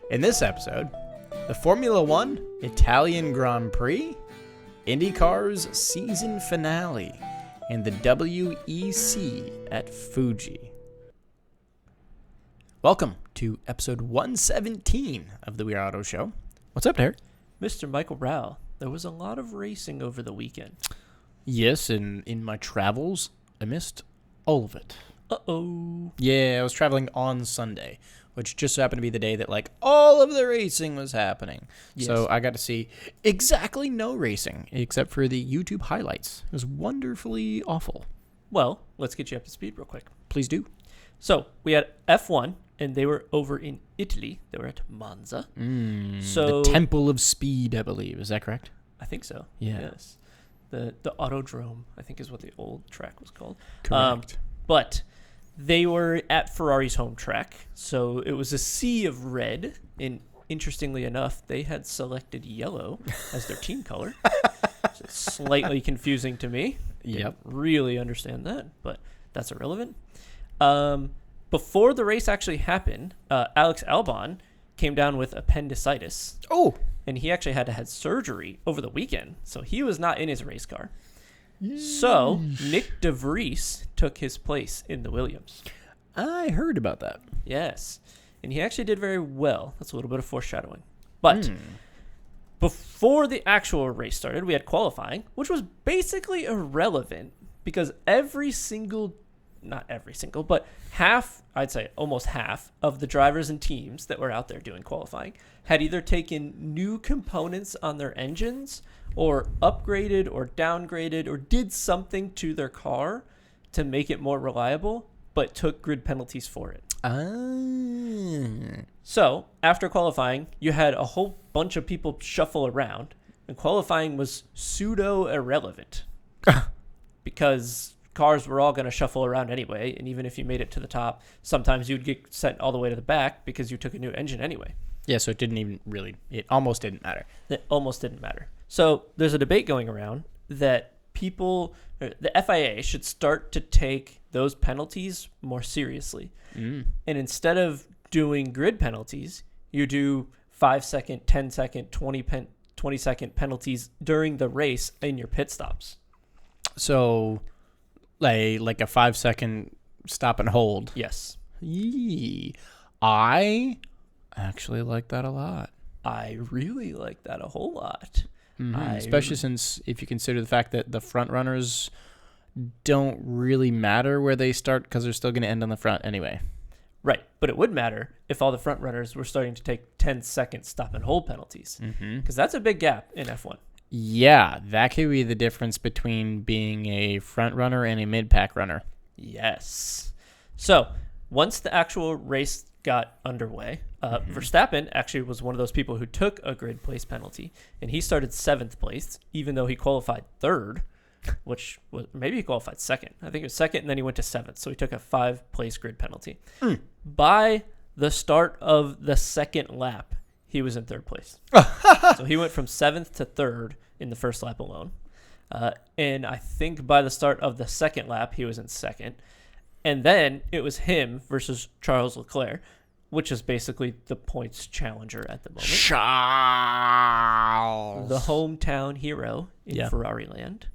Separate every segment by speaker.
Speaker 1: In this episode, the Formula One Italian Grand Prix, Indycar's season finale, and the WEC at Fuji. Welcome to episode 117 of the We Are Auto Show. What's up, Derek?
Speaker 2: Mr. Michael Rao, there was a lot of racing over the weekend.
Speaker 1: Yes, and in my travels, I missed all of it.
Speaker 2: Uh-oh.
Speaker 1: Yeah, I was traveling on Sunday, which just so happened to be the day that, all of the racing was happening. Yes. So I got to see exactly no racing, except for the YouTube highlights. It was wonderfully awful.
Speaker 2: Well, let's get you up to speed real quick.
Speaker 1: Please do.
Speaker 2: So, we had F1, and they were over in Italy. They were at Monza.
Speaker 1: The Temple of Speed, I believe. Is that correct?
Speaker 2: I think so.
Speaker 1: Yeah.
Speaker 2: Yes. The Autodrome, I think is what the old track was called.
Speaker 1: Correct.
Speaker 2: But they were at Ferrari's home track, so it was a sea of red, and interestingly enough, they had selected yellow as their team color. So it's slightly confusing to me.
Speaker 1: Yep.
Speaker 2: Didn't really understand that, but that's irrelevant. Before the race actually happened, Alex Albon came down with appendicitis.
Speaker 1: Oh!
Speaker 2: And he actually had to have surgery over the weekend, so he was not in his race car. So, Nick de Vries took his place in the Williams.
Speaker 1: I heard about that.
Speaker 2: Yes. And he actually did very well. That's a little bit of foreshadowing. But before the actual race started, we had qualifying, which was basically irrelevant because not every single, but half, I'd say almost half of the drivers and teams that were out there doing qualifying had either taken new components on their engines or upgraded or downgraded or did something to their car to make it more reliable, but took grid penalties for it. So after qualifying, you had a whole bunch of people shuffle around, and qualifying was pseudo irrelevant because cars were all going to shuffle around anyway, and even if you made it to the top, sometimes you'd get sent all the way to the back because you took a new engine anyway.
Speaker 1: Yeah, so it almost didn't matter.
Speaker 2: It almost didn't matter. So there's a debate going around that the FIA should start to take those penalties more seriously. And instead of doing grid penalties, you do 5-second, 10-second, 20-second penalties during the race in your pit stops.
Speaker 1: So like a 5-second stop and hold.
Speaker 2: Yes.
Speaker 1: Yee. I actually like that a lot.
Speaker 2: I really like that a whole lot.
Speaker 1: Especially since if you consider the fact that the front runners don't really matter where they start because they're still going to end on the front anyway.
Speaker 2: Right. But it would matter if all the front runners were starting to take 10-second stop and hold penalties because that's a big gap in F1.
Speaker 1: Yeah, that could be the difference between being a front runner and a mid-pack runner.
Speaker 2: Yes. So once the actual race got underway, Verstappen actually was one of those people who took a grid place penalty, and he started 7th place, even though he qualified 3rd, which was maybe he qualified 2nd. I think it was 2nd, and then he went to 7th, so he took a 5-place grid penalty. By the start of the 2nd lap, he was in 3rd place. So he went from 7th to 3rd in the first lap alone. And I think by the start of the 2nd lap, he was in 2nd. And then it was him versus Charles Leclerc, which is basically the points challenger at the moment.
Speaker 1: Charles.
Speaker 2: The hometown hero in Ferrari land.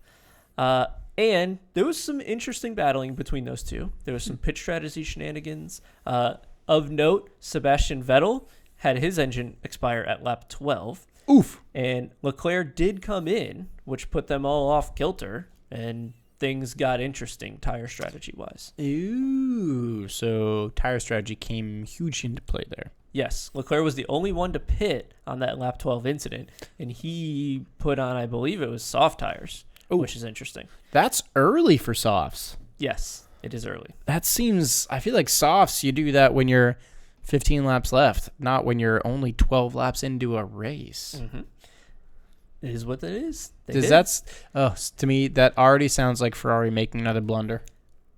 Speaker 2: And there was some interesting battling between those two. There was some pit strategy shenanigans. Of note, Sebastian Vettel had his engine expire at lap 12.
Speaker 1: Oof.
Speaker 2: And Leclerc did come in, which put them all off kilter, and things got interesting tire strategy-wise.
Speaker 1: Ooh, so tire strategy came huge into play there.
Speaker 2: Yes, Leclerc was the only one to pit on that lap 12 incident, and he put on, I believe it was soft tires, which is interesting.
Speaker 1: That's early for softs.
Speaker 2: Yes, it is early.
Speaker 1: I feel like softs, you do that when you're 15 laps left, not when you're only 12 laps into a race.
Speaker 2: It is what it is.
Speaker 1: To me, that already sounds like Ferrari making another blunder.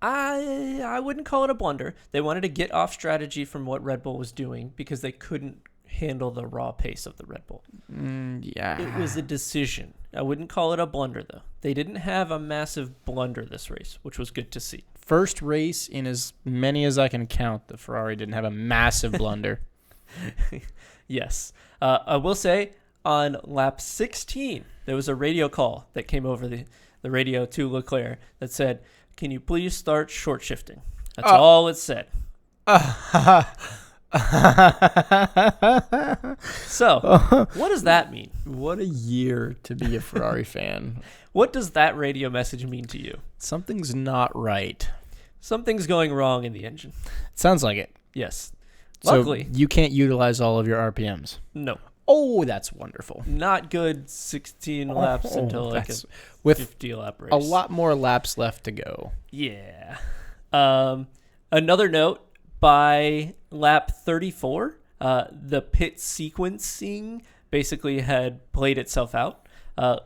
Speaker 2: I wouldn't call it a blunder. They wanted to get off strategy from what Red Bull was doing because they couldn't handle the raw pace of the Red Bull.
Speaker 1: Yeah.
Speaker 2: It was a decision. I wouldn't call it a blunder, though. They didn't have a massive blunder this race, which was good to see.
Speaker 1: First race in as many as I can count, the Ferrari didn't have a massive blunder.
Speaker 2: Yes. I will say on lap 16, there was a radio call that came over the radio to Leclerc that said, "Can you please start short shifting?" That's all it said. So, what does that mean?
Speaker 1: What a year to be a Ferrari fan.
Speaker 2: What does that radio message mean to you?
Speaker 1: Something's not right.
Speaker 2: Something's going wrong in the engine.
Speaker 1: It sounds like it.
Speaker 2: Yes.
Speaker 1: So
Speaker 2: Luckily,
Speaker 1: you can't utilize all of your RPMs.
Speaker 2: no.
Speaker 1: Oh, that's wonderful.
Speaker 2: Not good 16 laps until like a
Speaker 1: with
Speaker 2: 50 lap race.
Speaker 1: a lot more laps left to go.
Speaker 2: Yeah. Another note, by lap 34, the pit sequencing basically had played itself out.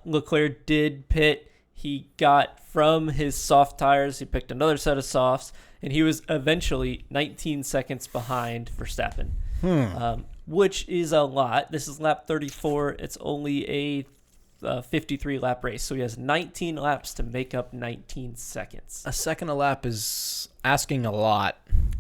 Speaker 2: Leclerc did pit. He got from his soft tires, he picked another set of softs, and he was eventually 19 seconds behind Verstappen, which is a lot. This is lap 34. It's only a 53 lap race, so he has 19 laps to make up 19 seconds.
Speaker 1: A second a lap is asking a lot.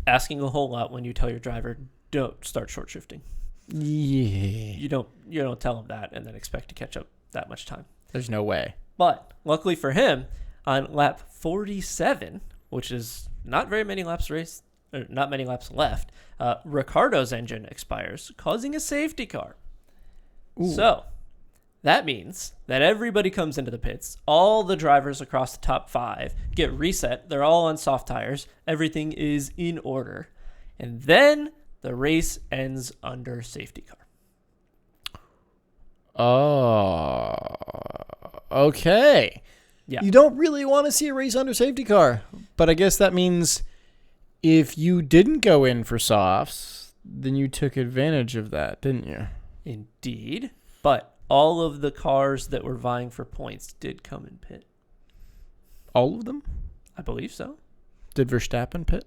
Speaker 2: Asking a whole lot when you tell your driver, don't start short shifting.
Speaker 1: Yeah.
Speaker 2: You don't tell him that and then expect to catch up that much time.
Speaker 1: There's no way.
Speaker 2: But luckily for him, on lap 47, which is not very many laps raced, or not many laps left, Ricciardo's engine expires, causing a safety car.
Speaker 1: Ooh.
Speaker 2: So that means that everybody comes into the pits. All the drivers across the top 5 get reset. They're all on soft tires. Everything is in order. And then the race ends under safety car.
Speaker 1: Oh, okay.
Speaker 2: Yeah.
Speaker 1: You don't really want to see a race under safety car, but I guess that means if you didn't go in for softs, then you took advantage of that, didn't you?
Speaker 2: Indeed. But all of the cars that were vying for points did come in pit.
Speaker 1: All of them?
Speaker 2: I believe so.
Speaker 1: Did Verstappen pit?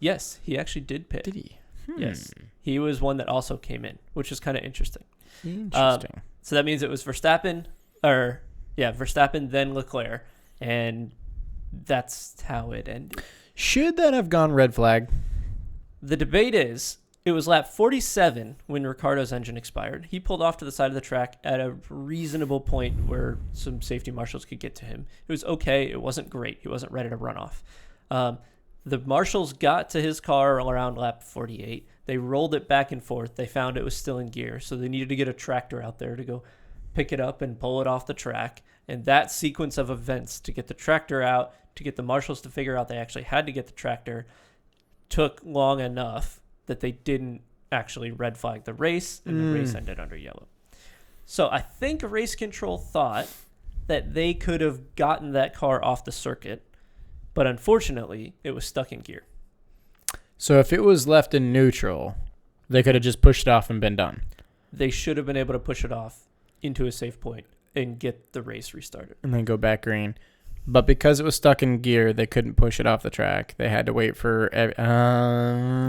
Speaker 2: Yes, he actually did pit.
Speaker 1: Did he?
Speaker 2: Yes. He was one that also came in, which is kind of interesting.
Speaker 1: Interesting.
Speaker 2: So that means it was Verstappen, then Leclerc, and that's how it ended.
Speaker 1: Should that have gone red flag?
Speaker 2: The debate is, it was lap 47 when Ricciardo's engine expired. He pulled off to the side of the track at a reasonable point where some safety marshals could get to him. It was okay. It wasn't great. He wasn't ready to run off. The marshals got to his car around lap 48. They rolled it back and forth. They found it was still in gear, so they needed to get a tractor out there to go pick it up and pull it off the track. And that sequence of events to get the tractor out, to get the marshals to figure out they actually had to get the tractor, took long enough that they didn't actually red flag the race, and the race ended under yellow. So I think race control thought that they could have gotten that car off the circuit, but unfortunately, it was stuck in gear.
Speaker 1: So if it was left in neutral, they could have just pushed it off and been done.
Speaker 2: They should have been able to push it off into a safe point and get the race restarted.
Speaker 1: And then go back green. But because it was stuck in gear, they couldn't push it off the track. They had to wait for...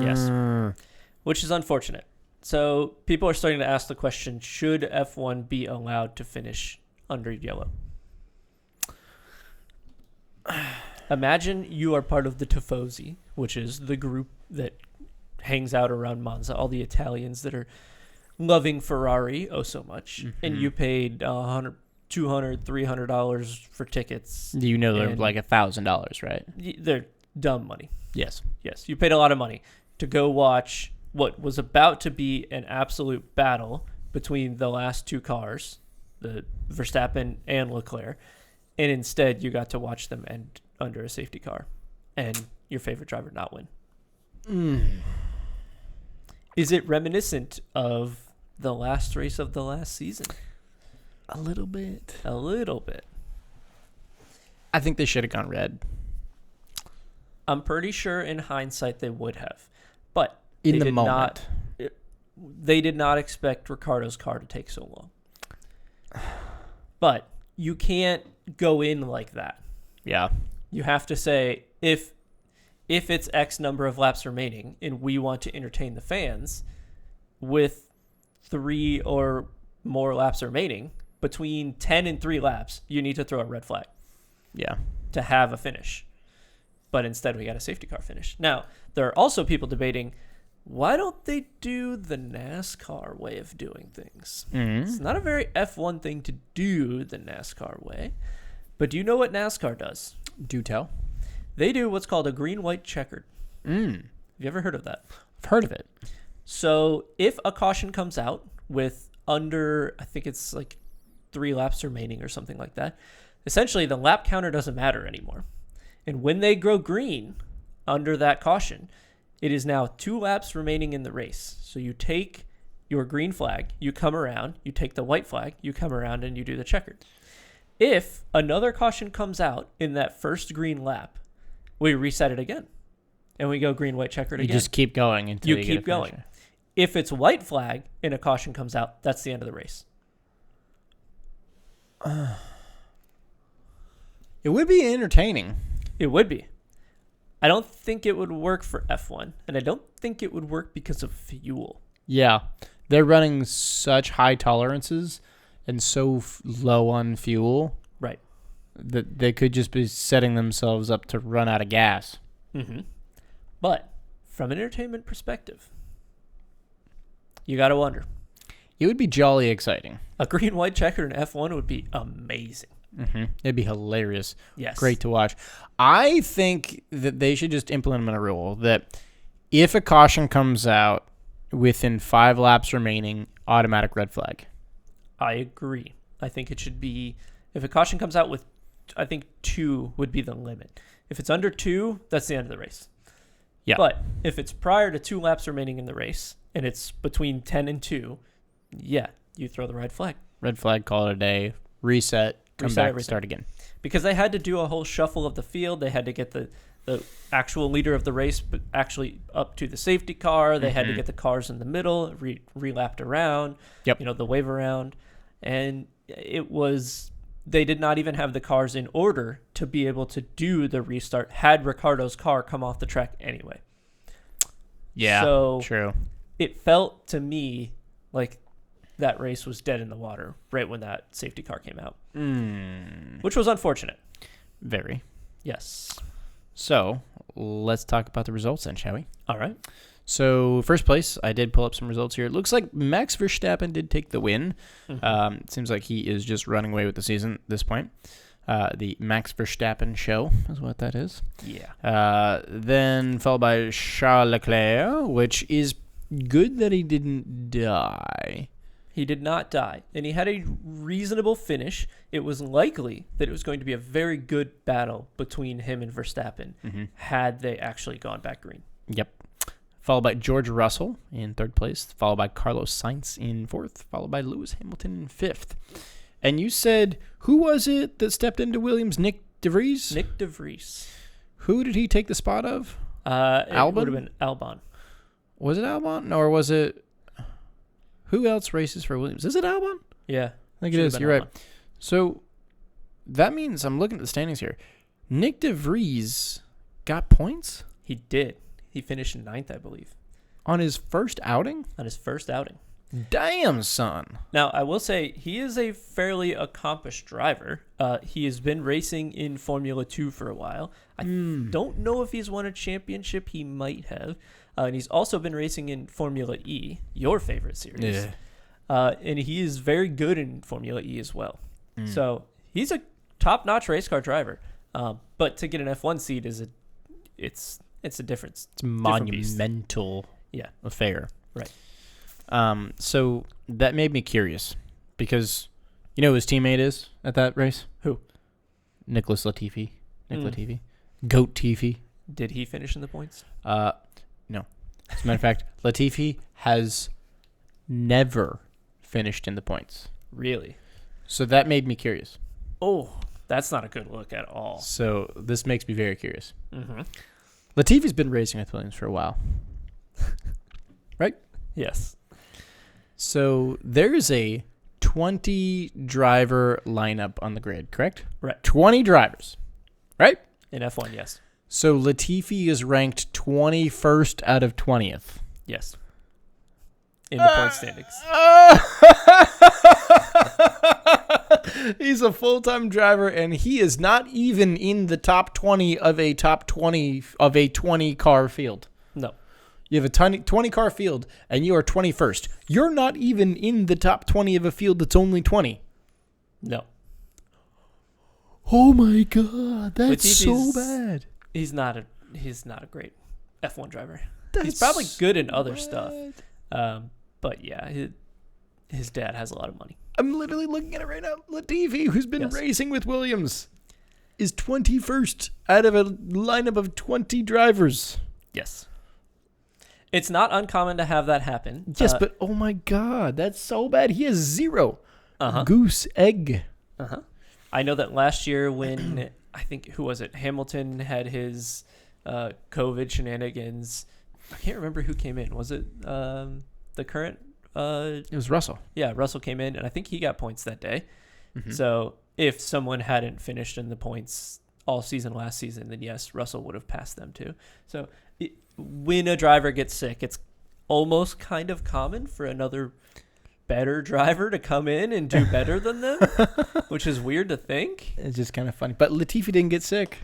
Speaker 2: Yes. Which is unfortunate. So people are starting to ask the question, should F1 be allowed to finish under yellow? Imagine you are part of the Tifosi, which is the group that hangs out around Monza, all the Italians that are loving Ferrari so much, and you paid $100, $200, $300 for tickets.
Speaker 1: You know they're like $1,000, right?
Speaker 2: They're dumb money.
Speaker 1: Yes.
Speaker 2: Yes, you paid a lot of money to go watch what was about to be an absolute battle between the last two cars, the Verstappen and Leclerc, and instead you got to watch them end under a safety car and your favorite driver not win. Is it reminiscent of the last race of the last season?
Speaker 1: A little bit.
Speaker 2: A little bit.
Speaker 1: I think they should have gone red.
Speaker 2: I'm pretty sure in hindsight they would have. But
Speaker 1: in the moment.
Speaker 2: They did not expect Ricciardo's car to take so long. But you can't go in like that.
Speaker 1: Yeah.
Speaker 2: You have to say, if it's X number of laps remaining and we want to entertain the fans with 3 or more laps remaining, between 10 and 3 laps, you need to throw a red flag.
Speaker 1: Yeah.
Speaker 2: To have a finish. But instead we got a safety car finish. Now, there are also people debating, why don't they do the NASCAR way of doing things?
Speaker 1: Mm-hmm.
Speaker 2: It's not a very F1 thing to do the NASCAR way. But do you know what NASCAR does?
Speaker 1: Do tell.
Speaker 2: They do what's called a green, white, checkered. Have you ever heard of that?
Speaker 1: I've heard of it.
Speaker 2: So if a caution comes out with under, I think it's like 3 laps remaining or something like that, essentially the lap counter doesn't matter anymore. And when they go green under that caution, it is now 2 laps remaining in the race. So you take your green flag, you come around, you take the white flag, you come around, and you do the checkered. If another caution comes out in that first green lap, we reset it again. And we go green, white, checkered again.
Speaker 1: You just keep going until you
Speaker 2: keep going. If it's white flag and a caution comes out, that's the end of the race.
Speaker 1: It would be entertaining.
Speaker 2: It would be. I don't think it would work for F1, and I don't think it would work because of fuel.
Speaker 1: Yeah. They're running such high tolerances and so low on fuel.
Speaker 2: Right.
Speaker 1: That they could just be setting themselves up to run out of gas.
Speaker 2: Mm-hmm. But from an entertainment perspective, you got to wonder.
Speaker 1: It would be jolly exciting.
Speaker 2: A green, white checker in F1 would be amazing.
Speaker 1: Mm-hmm. It'd be hilarious.
Speaker 2: Yes.
Speaker 1: Great to watch. I think that they should just implement a rule that if a caution comes out within 5 laps remaining, automatic red flag.
Speaker 2: I agree. I think it should be, if a caution comes out with, I think 2 would be the limit. If it's under 2, that's the end of the race.
Speaker 1: Yeah.
Speaker 2: But if it's prior to 2 laps remaining in the race and it's between 10 and 2, yeah, you throw the red flag.
Speaker 1: Red flag, call it a day, reset, come back,
Speaker 2: everything.
Speaker 1: start again.
Speaker 2: Because they had to do a whole shuffle of the field. They had to get the actual leader of the race but actually up to the safety car. They had to get the cars in the middle, relapped around, the wave around. And it was, they did not even have the cars in order to be able to do the restart had Ricciardo's car come off the track anyway.
Speaker 1: Yeah,
Speaker 2: so
Speaker 1: true.
Speaker 2: It felt to me like that race was dead in the water right when that safety car came out, which was unfortunate.
Speaker 1: Very.
Speaker 2: Yes.
Speaker 1: So let's talk about the results then, shall we?
Speaker 2: All right.
Speaker 1: So first place, I did pull up some results here. It looks like Max Verstappen did take the win. It seems like he is just running away with the season at this point. The Max Verstappen show is what that is.
Speaker 2: Yeah.
Speaker 1: Then followed by Charles Leclerc, which is good that he didn't die.
Speaker 2: He did not die, and he had a reasonable finish. It was likely that it was going to be a very good battle between him and Verstappen had they actually gone back green.
Speaker 1: Yep. Followed by George Russell in 3rd place, followed by Carlos Sainz in 4th, followed by Lewis Hamilton in 5th. And you said, who was it that stepped into Williams? Nick DeVries?
Speaker 2: Nick DeVries.
Speaker 1: Who did he take the spot of?
Speaker 2: Albon?
Speaker 1: Albon?
Speaker 2: It would have been Albon.
Speaker 1: Was it Albon? Or was it... Who else races for Williams? Is it Albon?
Speaker 2: Yeah.
Speaker 1: I think it is. You're right. So that means I'm looking at the standings here. Nick DeVries got points?
Speaker 2: He did. He finished in 9th, I believe.
Speaker 1: On his first outing?
Speaker 2: On his first outing.
Speaker 1: Damn, son.
Speaker 2: Now, I will say he is a fairly accomplished driver. He has been racing in Formula 2 for a while. I don't know if he's won a championship. He might have. And he's also been racing in Formula E, your favorite series.
Speaker 1: Yeah.
Speaker 2: And he is very good in Formula E as well. So he's a top-notch race car driver. But to get an F1 seat it's a difference.
Speaker 1: It's a monumental affair.
Speaker 2: Right.
Speaker 1: So that made me curious because you know who his teammate is at that race?
Speaker 2: Who?
Speaker 1: Nicholas Latifi. Latifi. Goat Tifi.
Speaker 2: Did he finish in the points?
Speaker 1: No. As a matter of fact, Latifi has never finished in the points.
Speaker 2: Really?
Speaker 1: So that made me curious.
Speaker 2: Oh, that's not a good look at all.
Speaker 1: So this makes me very curious. Latifi's been racing with Williams for a while. Right?
Speaker 2: Yes.
Speaker 1: So there's a 20 driver lineup on the grid, correct?
Speaker 2: Right.
Speaker 1: 20 drivers, right?
Speaker 2: In F1, yes.
Speaker 1: So Latifi is ranked 21st out of 20th.
Speaker 2: Yes. In the point standings.
Speaker 1: He's a full-time driver, and he is not even in the top 20 of a 20 car field.
Speaker 2: No.
Speaker 1: You have a 20 car field, and you are 21st. You're not even in the top 20 of a field that's only 20.
Speaker 2: No.
Speaker 1: Oh my God, that's
Speaker 2: Latifi's
Speaker 1: so bad.
Speaker 2: He's not a great F1 driver.
Speaker 1: That's
Speaker 2: He's probably good in other
Speaker 1: bad.
Speaker 2: stuff. But yeah, his dad has a lot of money.
Speaker 1: I'm literally looking at it right now. Latifi, who's been racing with Williams, is 21st out of a lineup of 20 drivers.
Speaker 2: Yes. It's not uncommon to have that happen.
Speaker 1: Yes, but oh my God, that's so bad. He has 0.
Speaker 2: Uh-huh.
Speaker 1: Goose egg.
Speaker 2: Uh-huh. I know that last year when, I think, who was it? Hamilton had his COVID shenanigans. I can't remember who came in. Was it the current?
Speaker 1: It was Russell.
Speaker 2: Yeah, Russell came in, and I think he got points that day.
Speaker 1: Mm-hmm.
Speaker 2: So if someone hadn't finished in the points all season last season, then yes, Russell would have passed them too. So when a driver gets sick, it's almost kind of common for another better driver to come in and do better than them, which is weird to think.
Speaker 1: It's just kind of funny. But Latifi didn't get sick.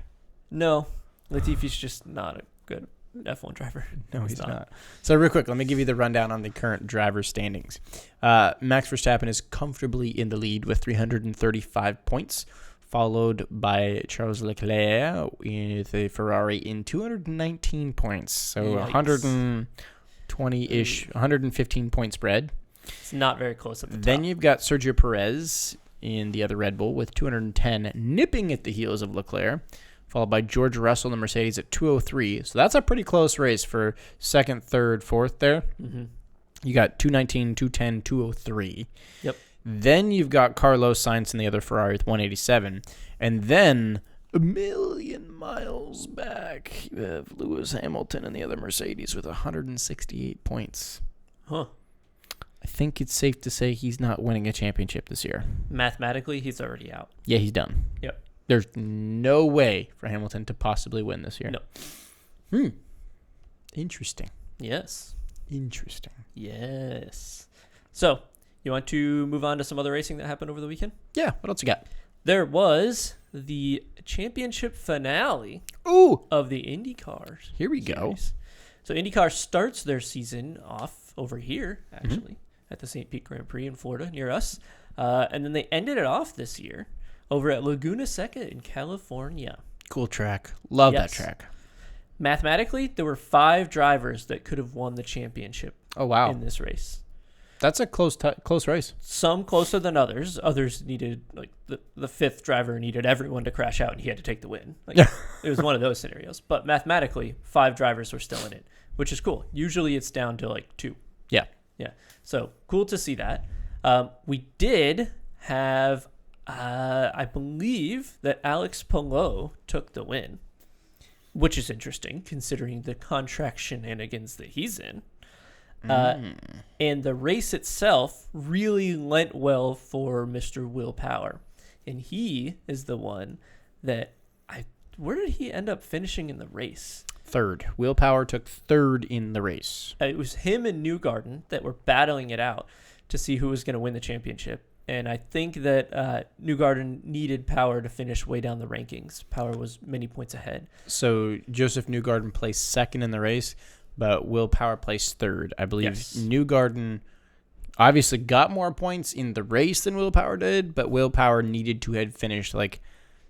Speaker 2: No, Latifi's just not a good F1 driver.
Speaker 1: No, he's not. So real quick, let me give you the rundown on the current driver standings. Max Verstappen is comfortably in the lead with 335 points, followed by Charles Leclerc with a Ferrari in 219 points. So 120-ish, 115 point spread.
Speaker 2: It's not very close at the top.
Speaker 1: Then you've got Sergio Perez in the other Red Bull with 210, nipping at the heels of Leclerc, followed by George Russell in the Mercedes at 203. So that's a pretty close race for second, third, fourth there.
Speaker 2: Mm-hmm.
Speaker 1: You got 219, 210, 203.
Speaker 2: Yep.
Speaker 1: Then you've got Carlos Sainz in the other Ferrari with 187. And then a million miles back, you have Lewis Hamilton in the other Mercedes with 168 points.
Speaker 2: Huh.
Speaker 1: I think it's safe to say he's not winning a championship this year.
Speaker 2: Mathematically, he's already out.
Speaker 1: Yeah, he's done.
Speaker 2: Yep.
Speaker 1: There's no way for Hamilton to possibly win this year.
Speaker 2: No.
Speaker 1: Interesting.
Speaker 2: Yes.
Speaker 1: Interesting.
Speaker 2: Yes. So, you want to move on to some other racing that happened over the weekend?
Speaker 1: Yeah, what else you got?
Speaker 2: There was the championship finale of the Indycar.
Speaker 1: Here we go.
Speaker 2: So, Indycar starts their season off over here, actually, at the St. Pete Grand Prix in Florida, near us. And then they ended it off this year over at Laguna Seca in California.
Speaker 1: Cool track. Love that track.
Speaker 2: Mathematically, there were 5 drivers that could have won the championship in this race.
Speaker 1: That's a close race.
Speaker 2: Some closer than others. Others needed, like, the 5th driver needed everyone to crash out, and he had to take the win. Like, it was one of those scenarios. But mathematically, 5 drivers were still in it, which is cool. Usually it's down to, like, 2.
Speaker 1: Yeah.
Speaker 2: Yeah. So, cool to see that. We did have, I believe, that Alex Palou took the win, which is interesting considering the contract shenanigans that he's in. And the race itself really lent well for Mr. Will Power. And he is the one that where did he end up finishing in the race?
Speaker 1: 3rd. Will Power took 3rd in the race.
Speaker 2: It was him and Newgarden that were battling it out to see who was going to win the championship. And I think that Newgarden needed Power to finish way down the rankings. Power was many points ahead.
Speaker 1: So Joseph Newgarden placed 2nd in the race, but Will Power placed 3rd. I believe Newgarden obviously got more points in the race than Will Power did, but Will Power needed to have finished like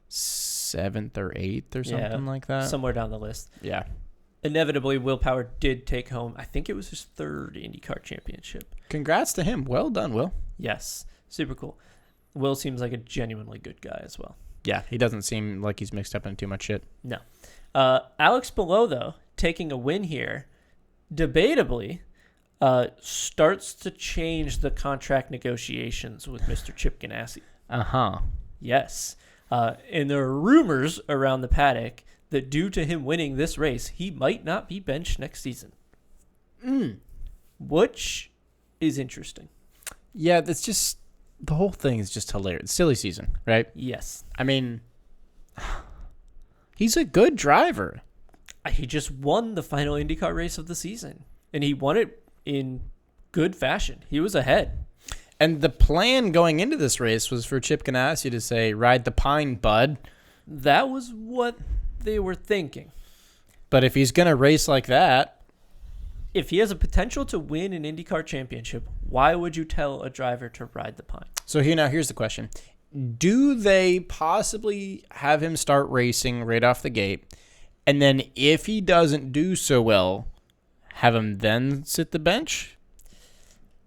Speaker 1: 7th or 8th or something like that.
Speaker 2: Somewhere down the list.
Speaker 1: Yeah.
Speaker 2: Inevitably, Will Power did take home, I think it was his 3rd IndyCar championship.
Speaker 1: Congrats to him. Well done, Will.
Speaker 2: Yes. Super cool. Will seems like a genuinely good guy as well.
Speaker 1: Yeah, he doesn't seem like he's mixed up in too much shit.
Speaker 2: No. Alex Palou, though, taking a win here, debatably, starts to change the contract negotiations with Mr. Chip Ganassi.
Speaker 1: Uh-huh.
Speaker 2: Yes. And there are rumors around the paddock that due to him winning this race, he might not be benched next season. Which is interesting.
Speaker 1: Yeah, that's just... The whole thing is just hilarious. Silly season, right?
Speaker 2: Yes.
Speaker 1: I mean, he's a good driver.
Speaker 2: He just won the final IndyCar race of the season, and he won it in good fashion. He was ahead.
Speaker 1: And the plan going into this race was for Chip Ganassi to say, ride the pine, bud.
Speaker 2: That was what they were thinking.
Speaker 1: But if he's going to race like that,
Speaker 2: if he has a potential to win an IndyCar championship, why would you tell a driver to ride the pine?
Speaker 1: So here's the question. Do they possibly have him start racing right off the gate, and then if he doesn't do so well, have him then sit the bench?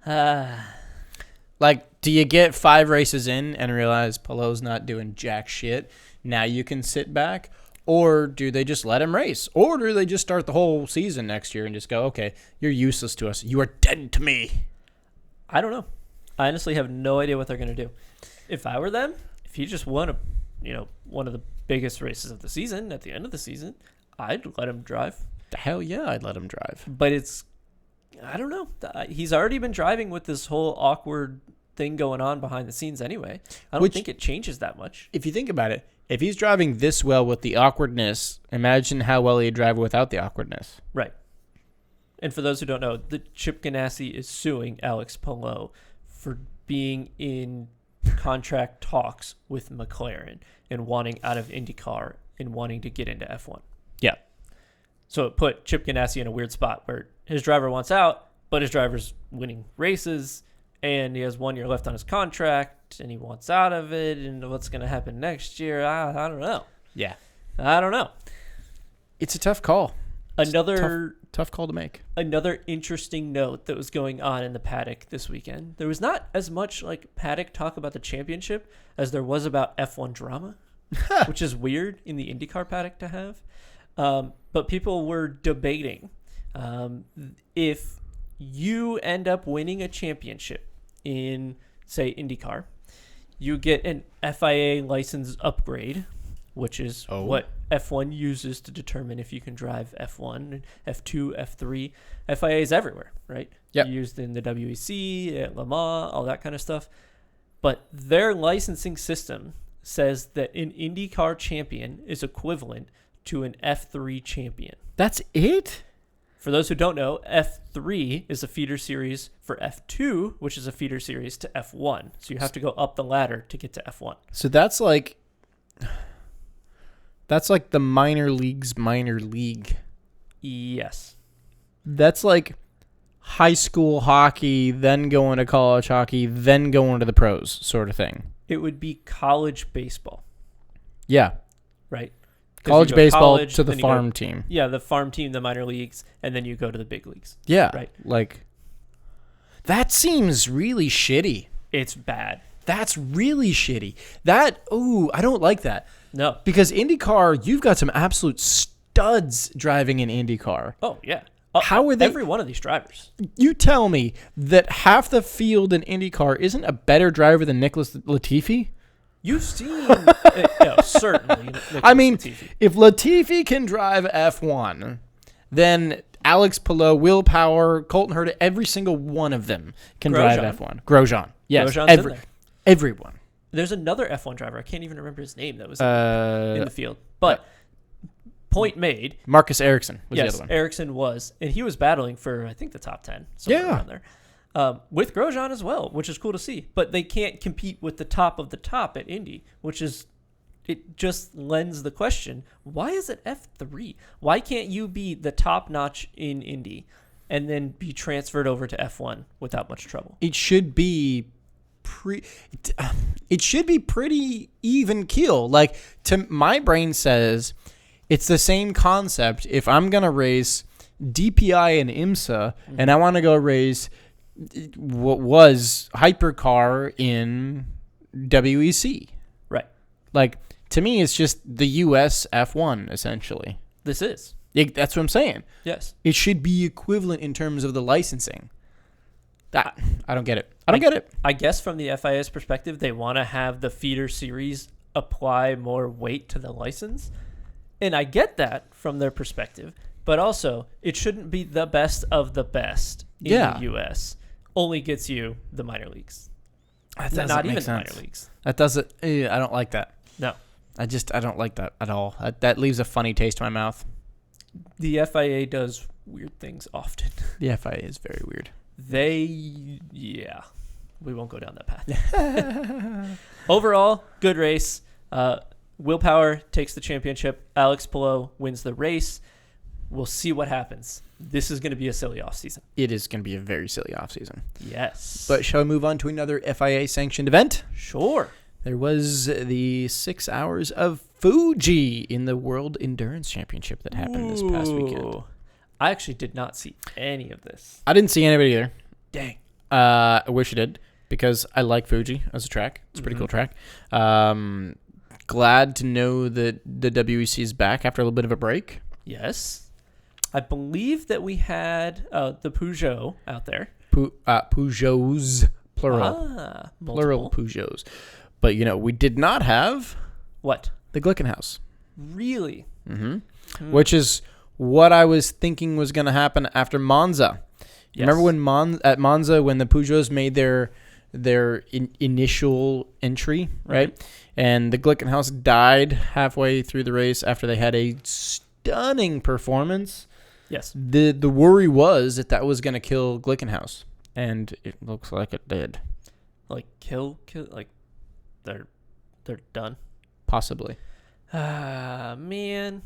Speaker 1: Like, do you get 5 races in and realize Palou's not doing jack shit? Now you can sit back? Or do they just let him race? Or do they just start the whole season next year and just go, okay, you're useless to us. You are dead to me.
Speaker 2: I don't know. I honestly have no idea what they're going to do. If I were them, if he just won one of the biggest races of the season at the end of the season, I'd let him drive.
Speaker 1: Hell yeah, I'd let him drive.
Speaker 2: But I don't know. He's already been driving with this whole awkward thing going on behind the scenes anyway. I don't think it changes that much.
Speaker 1: If you think about it, if he's driving this well with the awkwardness, imagine how well he'd drive without the awkwardness.
Speaker 2: Right. And for those who don't know, the Chip Ganassi is suing Alex Palou for being in contract talks with McLaren and wanting out of IndyCar and wanting to get into F1.
Speaker 1: Yeah.
Speaker 2: So it put Chip Ganassi in a weird spot where his driver wants out, but his driver's winning races, and he has 1 year left on his contract, and he wants out of it, and what's going to happen next year, I don't know.
Speaker 1: Yeah.
Speaker 2: I don't know.
Speaker 1: It's a tough call. Tough call to make.
Speaker 2: Another interesting note that was going on in the paddock this weekend. There was not as much like paddock talk about the championship as there was about F1 drama, which is weird in the IndyCar paddock to have. But people were debating if you end up winning a championship in, say, IndyCar, you get an FIA license upgrade, which is what F1 uses to determine if you can drive F1, F2, F3. FIA is everywhere, right?
Speaker 1: Yep.
Speaker 2: Used in the WEC, at Le Mans, all that kind of stuff. But their licensing system says that an IndyCar champion is equivalent to an F3 champion.
Speaker 1: That's it?
Speaker 2: For those who don't know, F3 is a feeder series for F2, which is a feeder series to F1. So you have to go up the ladder to get to F1.
Speaker 1: So that's like the minor league's minor league.
Speaker 2: Yes.
Speaker 1: That's like high school hockey, then going to college hockey, then going to the pros sort of thing.
Speaker 2: It would be college baseball.
Speaker 1: Yeah.
Speaker 2: Right?
Speaker 1: College baseball to the farm team.
Speaker 2: Yeah, the farm team, the minor leagues, and then you go to the big leagues.
Speaker 1: Yeah.
Speaker 2: Right.
Speaker 1: Like, that seems really shitty.
Speaker 2: It's bad.
Speaker 1: That's really shitty. I don't like that.
Speaker 2: No.
Speaker 1: Because IndyCar, you've got some absolute studs driving in IndyCar.
Speaker 2: Oh, yeah.
Speaker 1: How are they?
Speaker 2: Every one of these drivers.
Speaker 1: You tell me that half the field in IndyCar isn't a better driver than Nicholas Latifi?
Speaker 2: You've seen, certainly.
Speaker 1: I mean,
Speaker 2: Latifi.
Speaker 1: If Latifi can drive F1, then Alex Palou, Will Power, Colton Herta, every single one of them can drive F1. Grosjean. Yes. Everyone.
Speaker 2: There's another F1 driver. I can't even remember his name that was in the field. But point made.
Speaker 1: Marcus Ericsson was the other one.
Speaker 2: Ericsson was. And he was battling for, I think, the top 10. Somewhere around there. With Grosjean as well, which is cool to see. But they can't compete with the top of the top at Indy, it just lends the question, why is it F3? Why can't you be the top notch in Indy and then be transferred over to F1 without much trouble?
Speaker 1: It should be pretty even keel. Like, my brain says it's the same concept. If I'm going to race DPI and IMSA and I want to go race what was hypercar in WEC.
Speaker 2: Right.
Speaker 1: Like, to me, it's just the US F1, essentially.
Speaker 2: This is.
Speaker 1: That's what I'm saying.
Speaker 2: Yes.
Speaker 1: It should be equivalent in terms of the licensing. I don't get it. I don't get it.
Speaker 2: I guess from the FIA's perspective, they want to have the feeder series apply more weight to the license. And I get that from their perspective. But also, it shouldn't be the best of the best in the U.S. Only gets you the minor leagues. Not even the minor leagues.
Speaker 1: That doesn't. I don't like that.
Speaker 2: No. I
Speaker 1: don't like that at all. That leaves a funny taste in my mouth.
Speaker 2: The FIA does weird things often.
Speaker 1: The FIA is very weird.
Speaker 2: We won't go down that path. Overall, good race. Will Power takes the championship. Alex Palou wins the race. We'll see what happens. This is going to be a silly off season.
Speaker 1: It is going to be a very silly offseason.
Speaker 2: Yes.
Speaker 1: But shall we move on to another FIA-sanctioned event?
Speaker 2: Sure.
Speaker 1: There was the 6 hours of Fuji in the World Endurance Championship that happened this past weekend.
Speaker 2: Ooh. I actually did not see any of this.
Speaker 1: I didn't see anybody either.
Speaker 2: Dang.
Speaker 1: I wish I did because I like Fuji as a track. It's a pretty cool track. Glad to know that the WEC is back after a little bit of a break.
Speaker 2: Yes. I believe that we had the Peugeot out there.
Speaker 1: Peugeots, plural. Plural
Speaker 2: Multiple.
Speaker 1: Peugeots. But, we did not have
Speaker 2: What?
Speaker 1: the Glickenhaus.
Speaker 2: Really?
Speaker 1: Which is what I was thinking was going to happen after Monza.
Speaker 2: Yes.
Speaker 1: Remember when at Monza, when the Peugeots made their initial entry, right? And the Glickenhaus died halfway through the race after they had a stunning performance.
Speaker 2: Yes.
Speaker 1: The worry was that was going to kill Glickenhaus, and it looks like it did.
Speaker 2: Like kill like they're done.
Speaker 1: Possibly.
Speaker 2: Man.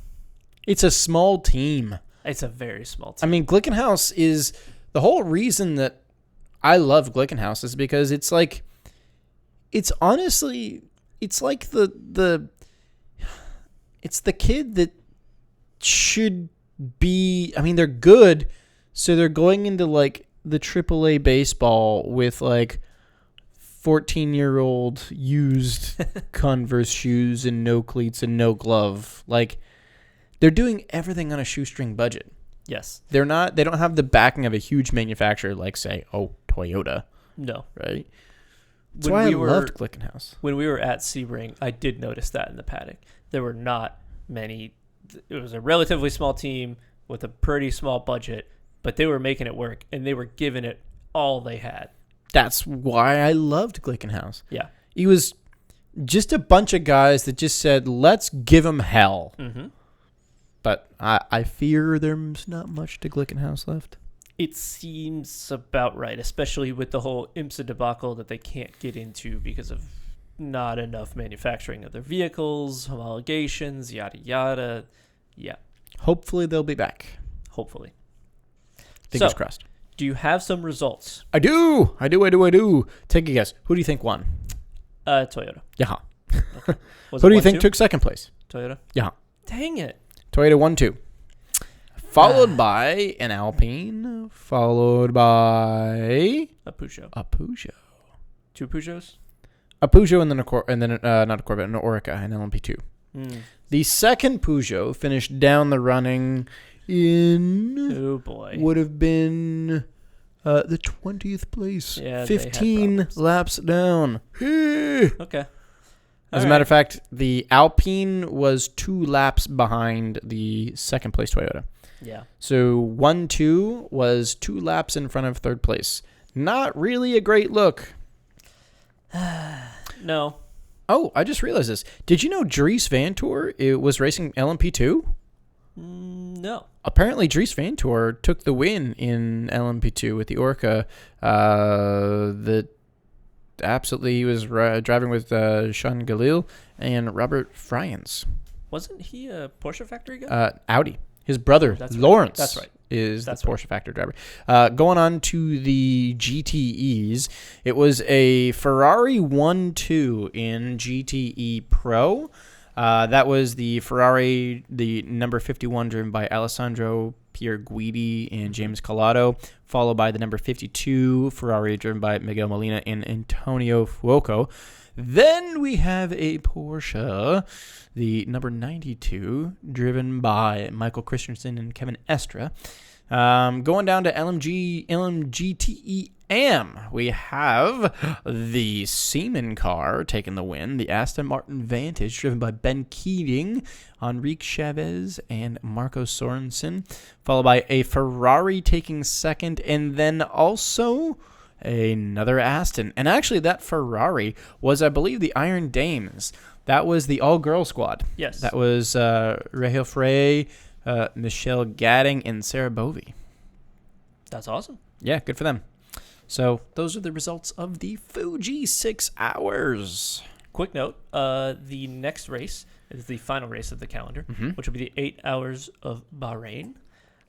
Speaker 1: It's a small team.
Speaker 2: It's a very small team.
Speaker 1: I mean, Glickenhaus is the whole reason that I love Glickenhaus is because it's like the kid that should be. I mean, they're good, so they're going into like the AAA baseball with like 14-year-old used Converse shoes and no cleats and no glove. Like, they're doing everything on a shoestring budget.
Speaker 2: Yes.
Speaker 1: They don't have the backing of a huge manufacturer like, say, Toyota.
Speaker 2: No.
Speaker 1: Right? That's why I loved Glickenhaus.
Speaker 2: When we were at Sebring, I did notice that in the paddock. There were not many. It was a relatively small team with a pretty small budget, but they were making it work, and they were giving it all they had.
Speaker 1: That's why I loved Glickenhaus.
Speaker 2: Yeah.
Speaker 1: He was just a bunch of guys that just said, let's give them hell.
Speaker 2: Mm-hmm.
Speaker 1: But I fear there's not much to Glickenhaus left.
Speaker 2: It seems about right, especially with the whole IMSA debacle that they can't get into because of not enough manufacturing of their vehicles, homologations, yada, yada. Yeah.
Speaker 1: Hopefully they'll be back.
Speaker 2: Hopefully.
Speaker 1: Fingers crossed.
Speaker 2: Do you have some results?
Speaker 1: I do. Take a guess. Who do you think won?
Speaker 2: Toyota.
Speaker 1: Yeah.
Speaker 2: Okay.
Speaker 1: Who do you think took second place?
Speaker 2: Toyota.
Speaker 1: Yeah.
Speaker 2: Dang it.
Speaker 1: Toyota 1-2. Followed by an Alpine. Followed by
Speaker 2: A Peugeot.
Speaker 1: a Peugeot.
Speaker 2: Two Peugeots?
Speaker 1: A Peugeot and then not a Corvette, an Orica, an LMP2. The second Peugeot finished down the running in
Speaker 2: Oh boy.
Speaker 1: would have been the 20th place.
Speaker 2: Yeah,
Speaker 1: 15 laps down.
Speaker 2: Okay.
Speaker 1: As a matter of fact, the Alpine was 2 laps behind the second place Toyota.
Speaker 2: Yeah.
Speaker 1: So 1-2 was 2 laps in front of third place. Not really a great look.
Speaker 2: No.
Speaker 1: Oh, I just realized this. Did you know Dries Vanthoor was racing LMP2?
Speaker 2: No.
Speaker 1: Apparently, Dries Vanthoor took the win in LMP2 with the Orca. He was driving with Sean Galil and Robert Fryans.
Speaker 2: Wasn't he a Porsche factory guy?
Speaker 1: Audi. His brother,
Speaker 2: That's
Speaker 1: Lawrence,
Speaker 2: right. That's right.
Speaker 1: is
Speaker 2: That's
Speaker 1: the Porsche factory driver. Going on to the GTEs, it was a Ferrari 1-2 in GTE Pro. That was the Ferrari, the number 51, driven by Alessandro Pierguidi and James Collado, followed by the number 52 Ferrari, driven by Miguel Molina and Antonio Fuoco. Then we have a Porsche, the number 92, driven by Michael Christensen and Kevin Estra. Going down to LMGTE Am, we have the Seaman car taking the win, the Aston Martin Vantage, driven by Ben Keating, Enrique Chavez, and Marco Sorensen, followed by a Ferrari taking second, and then also another Aston. And actually, that Ferrari was, I believe, the Iron Dames. That was the all-girl squad.
Speaker 2: Yes.
Speaker 1: That was Rahel Frey, Michelle Gadding, and Sarah Bovey.
Speaker 2: That's awesome.
Speaker 1: Yeah, good for them. So those are the results of the Fuji 6 hours.
Speaker 2: Quick note, the next race is the final race of the calendar, which will be the 8 hours of Bahrain.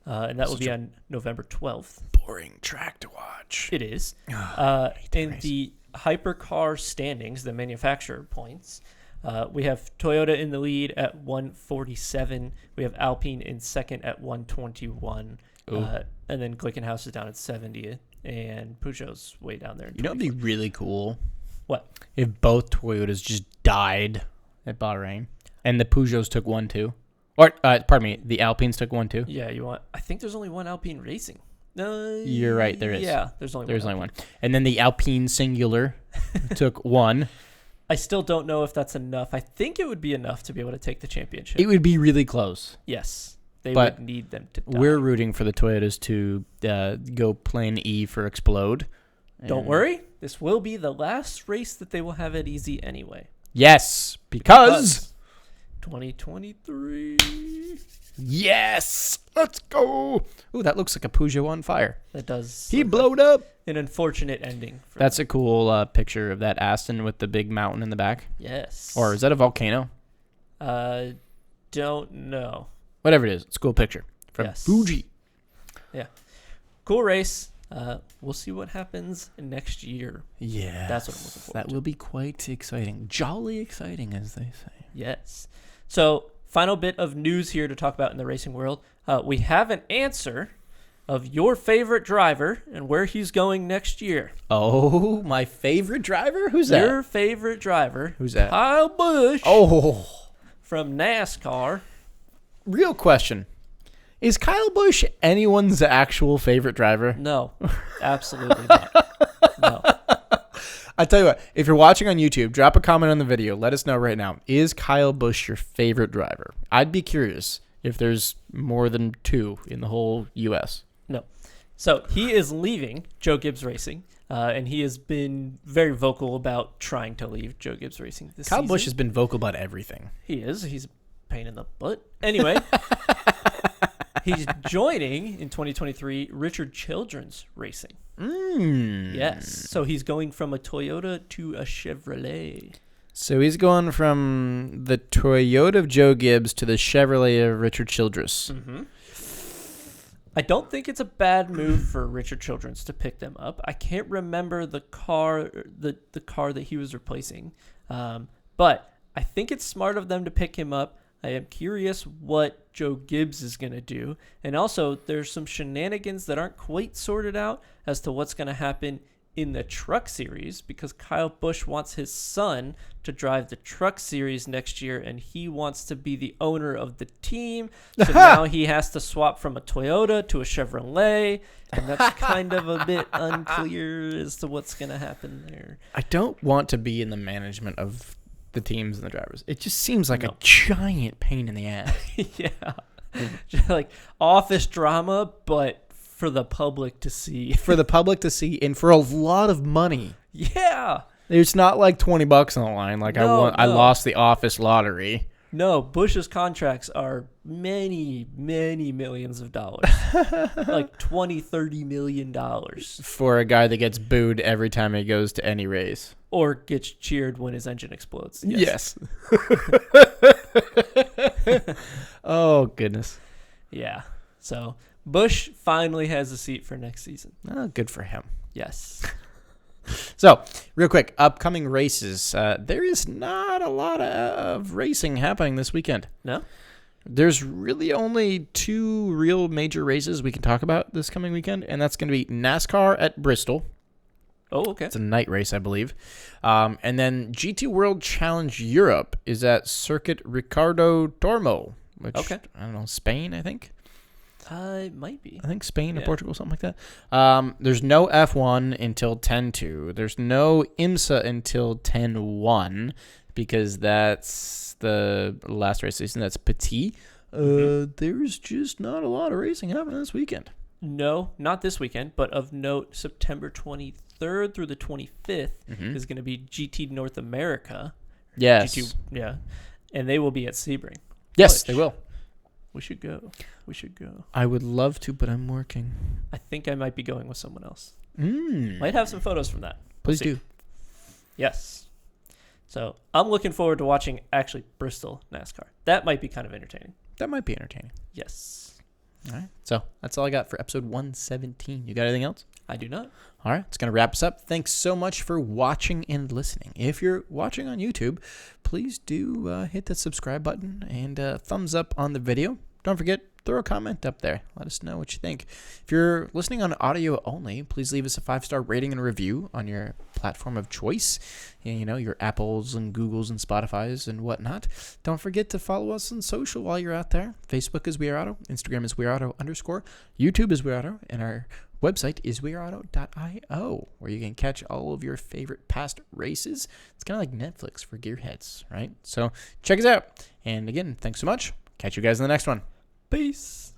Speaker 2: and that will be on November 12th.
Speaker 1: Boring track to watch.
Speaker 2: It is.
Speaker 1: In
Speaker 2: The hypercar standings, the manufacturer points, we have Toyota in the lead at 147. We have Alpine in second at 121. And then Glickenhaus is down at 70. And Peugeot's way down there.
Speaker 1: You know what would be really cool?
Speaker 2: What?
Speaker 1: If both Toyotas just died at Bahrain and the Peugeots took 1, 2. Or, pardon me, the Alpines took 1, 2.
Speaker 2: Yeah, I think there's only one Alpine racing.
Speaker 1: You're right, there is.
Speaker 2: Yeah, there's only one.
Speaker 1: And then the Alpine Singular took 1.
Speaker 2: I still don't know if that's enough. I think it would be enough to be able to take the championship.
Speaker 1: It would be really close.
Speaker 2: Yes. They would need them to die.
Speaker 1: We're rooting for the Toyotas to go plan E for Explode.
Speaker 2: Don't worry. This will be the last race that they will have at Easy anyway.
Speaker 1: Yes, because
Speaker 2: 2023.
Speaker 1: Yes, let's go. Ooh, that looks like a Peugeot on fire.
Speaker 2: That does.
Speaker 1: He blowed up.
Speaker 2: An unfortunate ending.
Speaker 1: That's a cool picture of that Aston with the big mountain in the back.
Speaker 2: Yes.
Speaker 1: Or is that a volcano?
Speaker 2: Don't know.
Speaker 1: Whatever it is, it's a cool picture from Fuji.
Speaker 2: Yeah. Cool race. We'll see what happens next year.
Speaker 1: Yeah.
Speaker 2: That's what I'm looking forward to.
Speaker 1: That will be quite exciting. Jolly exciting, as they say.
Speaker 2: Yes. So, final bit of news here to talk about in the racing world. We have an answer of your favorite driver and where he's going next year.
Speaker 1: Oh, my favorite driver? Who's that?
Speaker 2: Your favorite driver.
Speaker 1: Who's that?
Speaker 2: Kyle Busch.
Speaker 1: Oh.
Speaker 2: From NASCAR.
Speaker 1: Real question. Is Kyle Busch anyone's actual favorite driver?
Speaker 2: No, absolutely not. No.
Speaker 1: I tell you what, if you're watching on YouTube, drop a comment on the video. Let us know right now. Is Kyle Busch your favorite driver? I'd be curious if there's more than 2 in the whole U.S.
Speaker 2: No. So he is leaving Joe Gibbs Racing, and he has been very vocal about trying to leave Joe Gibbs Racing this season.
Speaker 1: Kyle Busch has been vocal about everything.
Speaker 2: He is. He's a pain in the butt. Anyway. He's joining in 2023 Richard Children's Racing. Yes. So he's going from a Toyota to a Chevrolet.
Speaker 1: So he's going from the Toyota of Joe Gibbs to the Chevrolet of Richard Childress.
Speaker 2: Mm-hmm. I don't think it's a bad move for Richard Childress to pick them up. I can't remember the car that he was replacing, but I think it's smart of them to pick him up. I am curious what Joe Gibbs is going to do. And also, there's some shenanigans that aren't quite sorted out as to what's going to happen in the Truck Series, because Kyle Busch wants his son to drive the Truck Series next year, and he wants to be the owner of the team. So now he has to swap from a Toyota to a Chevrolet, and that's kind of a bit unclear as to what's going to happen there.
Speaker 1: I don't want to be in the management of the teams and the drivers. It just seems like a giant pain in the ass.
Speaker 2: Yeah. Just like office drama, but for the public to see.
Speaker 1: For the public to see, and for a lot of money.
Speaker 2: Yeah.
Speaker 1: It's not like $20 on the line. Like I lost the office lottery.
Speaker 2: No, Bush's contracts are many, many millions of dollars. Like $20-30 million.
Speaker 1: For a guy that gets booed every time he goes to any race.
Speaker 2: Or gets cheered when his engine explodes.
Speaker 1: Yes. Oh, goodness.
Speaker 2: Yeah. So Busch finally has a seat for next season.
Speaker 1: Oh, good for him.
Speaker 2: Yes.
Speaker 1: So, real quick, upcoming races. There is not a lot of racing happening this weekend.
Speaker 2: No?
Speaker 1: There's really only 2 real major races we can talk about this coming weekend, and that's going to be NASCAR at Bristol.
Speaker 2: Oh, okay.
Speaker 1: It's a night race, I believe. And then GT World Challenge Europe is at Circuit Ricardo Tormo, which, I don't know, Spain, I think?
Speaker 2: It might be.
Speaker 1: I think Spain or Portugal, something like that. There's no F1 until 10-2. There's no IMSA until 10-1 because that's the last race season. That's Petit. There's just not a lot of racing happening this weekend.
Speaker 2: No, not this weekend, but of note, September 23rd through the 25th is going to be GT North America.
Speaker 1: Yes.
Speaker 2: GT, and they will be at Sebring.
Speaker 1: Yes, they will.
Speaker 2: We should go.
Speaker 1: I would love to, but I'm working.
Speaker 2: I think I might be going with someone else.
Speaker 1: Might
Speaker 2: have some photos from that.
Speaker 1: Please do.
Speaker 2: Yes. So I'm looking forward to watching actually Bristol NASCAR. That might be kind of entertaining.
Speaker 1: That might be entertaining.
Speaker 2: Yes.
Speaker 1: All right. So that's all I got for episode 117. You got anything else?
Speaker 2: I do not.
Speaker 1: All right, it's going to wrap us up. Thanks so much for watching and listening. If you're watching on YouTube, please do hit the subscribe button and thumbs up on the video. Don't forget, throw a comment up there. Let us know what you think. If you're listening on audio only, please leave us a 5-star rating and review on your platform of choice. You know, your Apples and Googles and Spotifys and whatnot. Don't forget to follow us on social while you're out there. Facebook is We Are Auto. Instagram is We Are Auto _. YouTube is We Are Auto. And our website is weareauto.io, where you can catch all of your favorite past races. It's kind of like Netflix for gearheads, right? So check us out. And again, thanks so much. Catch you guys in the next one.
Speaker 2: Peace.